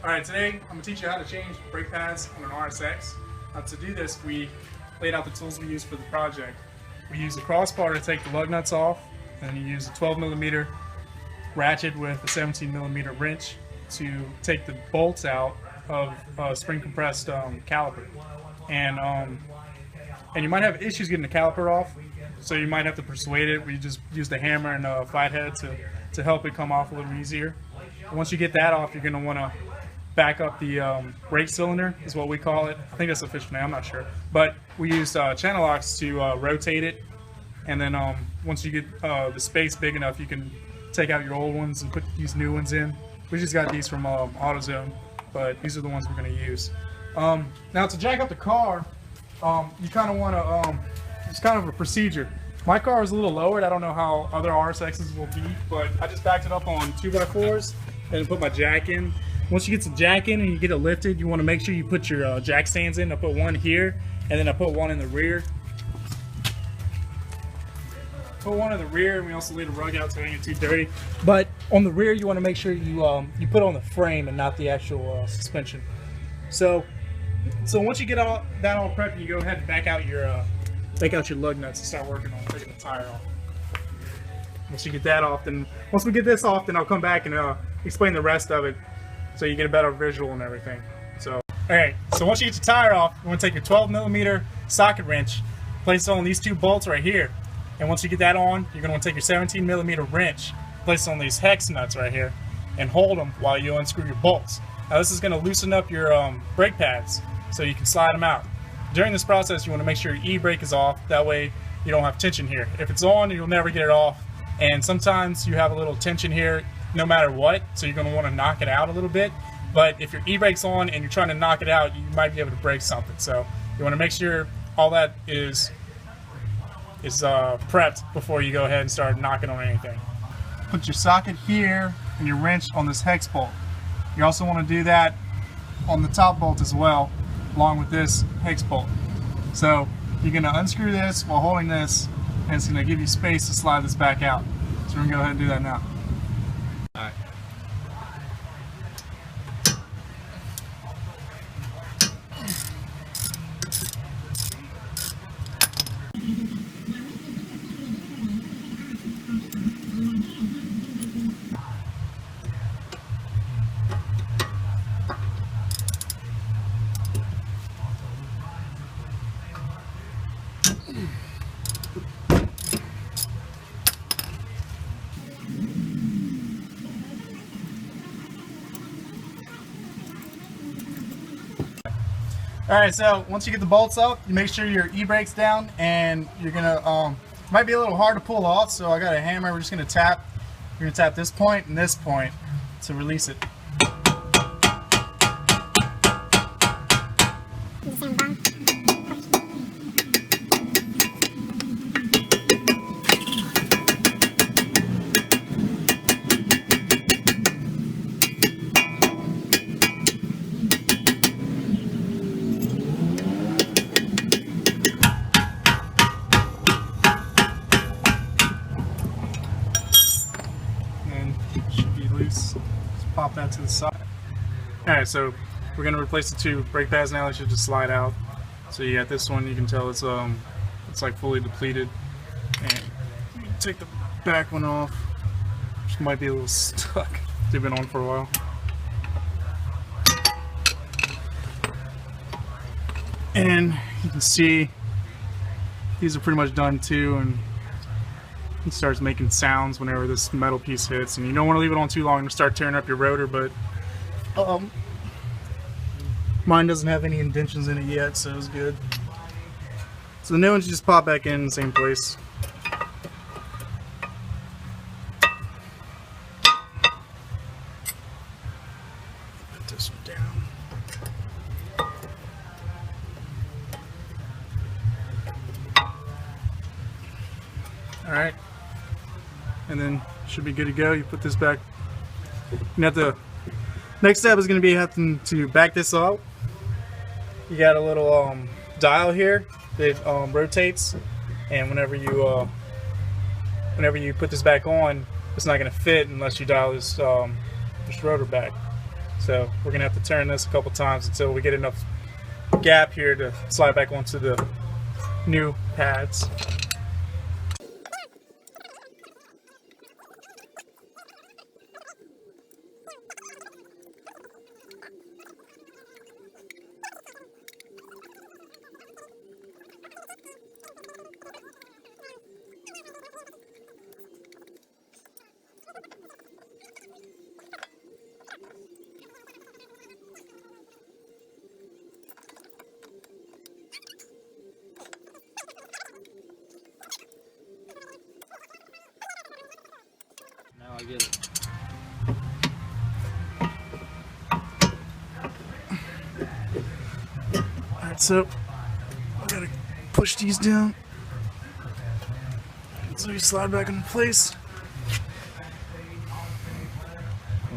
Alright, today I'm going to teach you how to change brake pads on an RSX. To do this, we laid out the tools we use for the project. We use a crossbar to take the lug nuts off, and you use a 12mm ratchet with a 17mm wrench to take the bolts out of a spring compressed caliper. And you might have issues getting the caliper off, so you might have to persuade it. We just use the hammer and a flathead to help it come off a little easier. Once you get that off, you're going to want to back up the brake cylinder, is what we call it. I think that's the official name, I'm not sure. But we use channel locks to rotate it, and then once you get the space big enough, you can take out your old ones and put these new ones in. We just got these from AutoZone, but these are the ones we're going to use. Now to jack up the car, you kind of want to, it's kind of a procedure. My car is a little lowered. I don't know how other RSXs will be, but I just backed it up on 2x4s and put my jack in. Once you get the jack in and you get it lifted, you want to make sure you put your jack stands in. I put one here, and then I put one in the rear. Put one in the rear, and we also laid a rug out so it don't get too dirty. But on the rear, you want to make sure you put it on the frame and not the actual suspension. So once you get that all prepped, you go ahead and back out your lug nuts and start working on taking the tire off. Once you get that off, then once we get this off, then I'll come back and explain the rest of it, so you get a better visual and everything. So, alright, so once you get your tire off, you want to take your 12mm socket wrench, place it on these two bolts right here. And once you get that on, you're going to want to take your 17mm wrench, place it on these hex nuts right here, and hold them while you unscrew your bolts. Now this is going to loosen up your brake pads so you can slide them out. During this process, you want to make sure your e-brake is off, that way you don't have tension here. If it's on, you'll never get it off, and sometimes you have a little tension here no matter what, so you're going to want to knock it out a little bit. But if your e-brake's on and you're trying to knock it out, you might be able to break something. So you want to make sure all that is prepped before you go ahead and start knocking on anything. Put your socket here and your wrench on this hex bolt. You also want to do that on the top bolt as well, along with this hex bolt. So you're going to unscrew this while holding this, and it's going to give you space to slide this back out. So we're going to go ahead and do that now. Alright. Alright, so once you get the bolts up, you make sure your e-brake's down, and you're gonna, might be a little hard to pull off, so I got a hammer. We're just gonna tap. You're gonna tap this point and this point to release it. Just pop that to the side. Alright, so we're going to replace the two brake pads now. They should just slide out. So you got this one, you can tell it's like fully depleted. And you can take the back one off, which might be a little stuck. They've been on for a while. And you can see these are pretty much done too, and it starts making sounds whenever this metal piece hits, and you don't want to leave it on too long and start tearing up your rotor. But mine doesn't have any indentions in it yet, so it's good. So the new ones you just pop back in the same place. Put this one down. Alright, and then should be good to go. You put this back. Next step is going to be having to back this up. You got a little dial here that rotates, and whenever you put this back on, it's not going to fit unless you dial this rotor back. So So we're gonna have to turn this a couple times until we get enough gap here to slide back onto the new pads. Now I get it. Alright, so I gotta push these down so you slide back into place.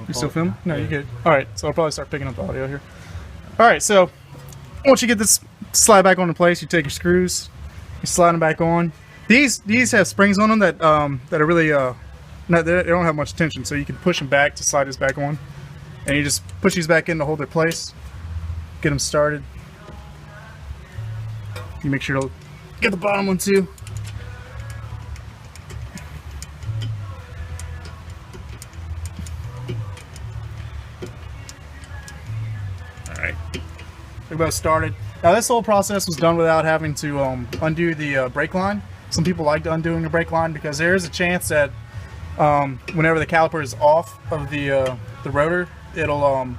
You still filming? No, you good. Alright, so I'll probably start picking up the audio here. Alright, so once you get this slide back onto place, you take your screws, you slide them back on. These have springs on them that that are really they don't have much tension, so you can push them back to slide this back on, and you just push these back in to hold their place, get them started. You make sure to get the bottom one too. Alright, we're about started. Now this whole process was done without having to undo the brake line. Some people like undoing the brake line because there is a chance that whenever the caliper is off of the rotor, it'll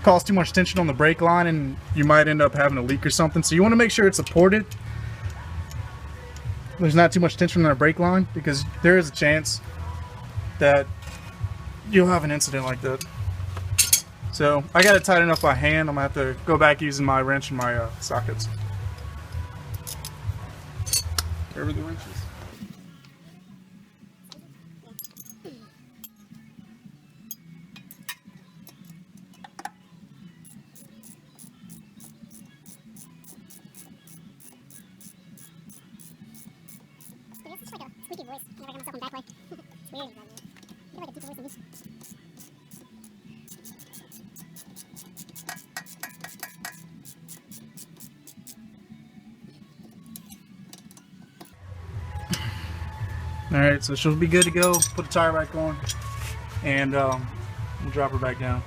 cause too much tension on the brake line and you might end up having a leak or something. So you want to make sure it's supported. There's not too much tension on the brake line because there is a chance that you'll have an incident like that. So I got it tightened up by hand. I'm gonna have to go back using my wrench and my sockets. Wherever the wrench is. It's like a squeaky voice. I never hear myself in back way. It's weird. I feel like a deeper voice than me. Alright, so she'll be good to go. Put the tire back on and we'll drop her back down.